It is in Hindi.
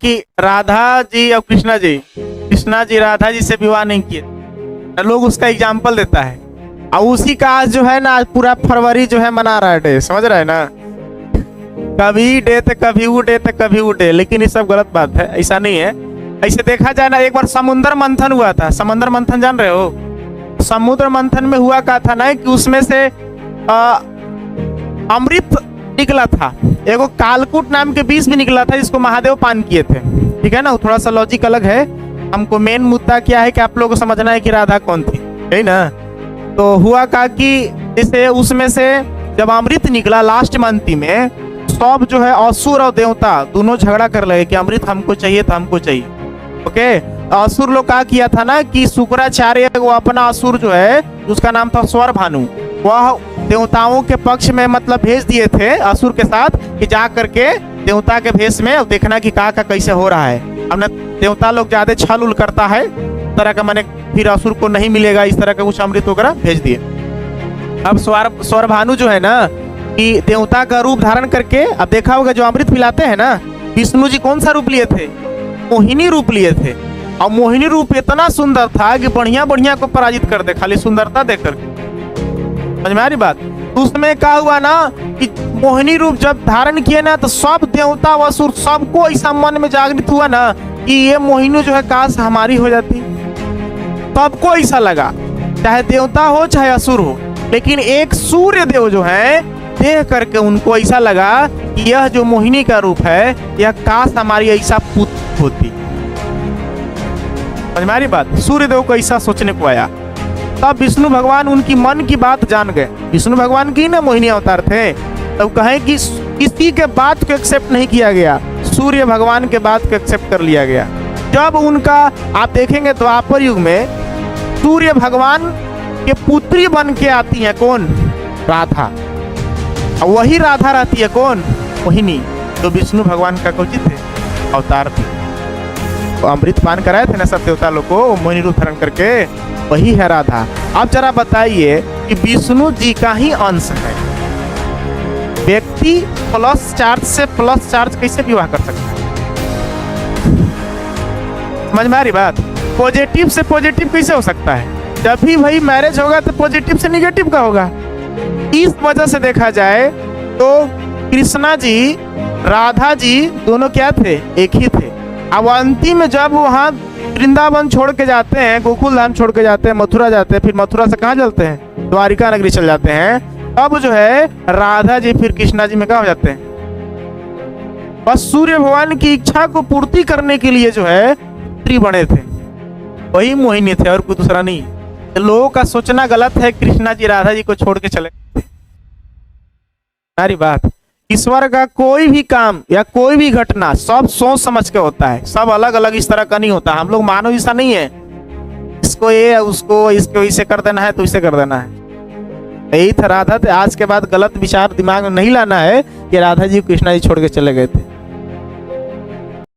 कि राधा जी और कृष्णा जी राधा जी से विवाह नहीं किए, लोग उसका एग्जाम्पल देता है। और उसी का आज जो है ना, आज पूरा फरवरी जो है मना रहा है डे, समझ रहा है ना, कभी डे तो कभी वो डे तो कभी वो डे। लेकिन ये सब गलत बात है, ऐसा नहीं है। ऐसे देखा जाए ना, एक बार समुद्र मंथन हुआ था। समुद्र मंथन जान रहे हो? समुद्र मंथन में हुआ क्या था ना कि उसमें से अमृत निकला था, एगो कालकूट नाम के विष भी निकला था जिसको महादेव पान किए थे। ठीक है ना, थोड़ा सा लॉजिक अलग है। हमको मेन मुद्दा क्या है कि आप लोगों को समझना है कि राधा कौन थी, है ना। तो हुआ का कि जैसे उसमें से जब अमृत निकला लास्ट मंथ में, सब जो है असुर और देवता दोनों झगड़ा कर लगे कि अमृत हमको चाहिए तो हमको चाहिए। ओके, असुर लोग क्या किया था ना कि शुक्राचार्य वो अपना असुर जो है उसका नाम था स्वर भानु, वह देवताओं के पक्ष में मतलब भेज दिए थे असुर के साथ कि जा करके देवता के भेष में देखना कि का कैसे हो रहा है। हमने देवता लोग ज्यादा छल उल करता है इस तरह का, मैंने फिर असुर को नहीं मिलेगा इस तरह का कुछ अमृत वगैरह भेज दिए। अब स्वर भानु जो है ना कि देवता का रूप धारण करके, अब देखा होगा जो अमृत पिलाते हैं ना, विष्णु जी कौन सा रूप लिए थे? मोहिनी रूप लिए थे। और मोहिनी रूप इतना सुंदर था कि बढ़िया बढ़िया को पराजित कर दे खाली सुंदरता देकर। समझ में आ रही बात? तो उसमें क्या हुआ ना कि मोहिनी रूप जब धारण किए ना, तो सब देवता असुर सबको ऐसा मन में जागृत हुआ ना कि ये मोहिनी जो है काश हमारी हो जाती। सबको ऐसा लगा, चाहे देवता हो चाहे असुर हो। लेकिन एक सूर्य देव जो है देख करके उनको ऐसा लगा कि यह जो मोहिनी का रूप है, यह काश हमारी ऐसा पुत्र होती। समझ में आ रही बात? सूर्य देव को ऐसा सोचने को आया। तब विष्णु भगवान उनकी मन की बात जान गए। विष्णु भगवान की ना मोहिनी अवतार थे, तब कहें कि किसी के बात को एक्सेप्ट नहीं किया गया, सूर्य भगवान के बात को एक्सेप्ट कर लिया गया। जब उनका आप देखेंगे द्वापर युग में सूर्य भगवान के पुत्री बन के आती है कौन? राधा। और वही राधा रहती है कौन? मोहिनी, जो विष्णु भगवान का कुछ थे अवतार थे। तो अमृत पान कराए थे ना सब देवता लोग को मोहिनी रूप धारण करके, वही है राधा। अब जरा बताइए कि विष्णु जी का ही अंश है व्यक्ति प्लस चार्ज से प्लस चार्ज कैसे विवाह कर सकता है? समझ में आ रही बात? पॉजिटिव से पॉजिटिव कैसे हो सकता है? जब भी भाई मैरिज होगा तो पॉजिटिव से निगेटिव का होगा। इस वजह से देखा जाए तो कृष्णा जी राधा जी दोनों क्या थे? एक ही थे। अब अंतिम में जब वहाँ वृंदावन छोड़ के जाते हैं, गोकुल धाम छोड़ के जाते हैं, मथुरा जाते हैं, फिर मथुरा से कहाँ चलते हैं? द्वारिका नगरी चल जाते हैं। अब जो है राधा जी फिर कृष्णा जी में क्या हो जाते हैं? बस सूर्य भगवान की इच्छा को पूर्ति करने के लिए जो है पुत्री बने थे, वही मोहिनी थे और कोई दूसरा नहीं। लोगों का सोचना गलत है, कृष्णा जी राधा जी को छोड़ के चले। सारी बात, ईश्वर का कोई भी काम या कोई भी घटना सब सोच समझ के होता है, सब अलग अलग इस तरह का नहीं होता। हम लोग मानव ऐसा नहीं है, इसको ये उसको इसको इसे कर देना है तो इसे कर देना है। यही था राधा थे। आज के बाद गलत विचार दिमाग में नहीं लाना है कि राधा जी कृष्णा जी छोड़ के चले गए थे।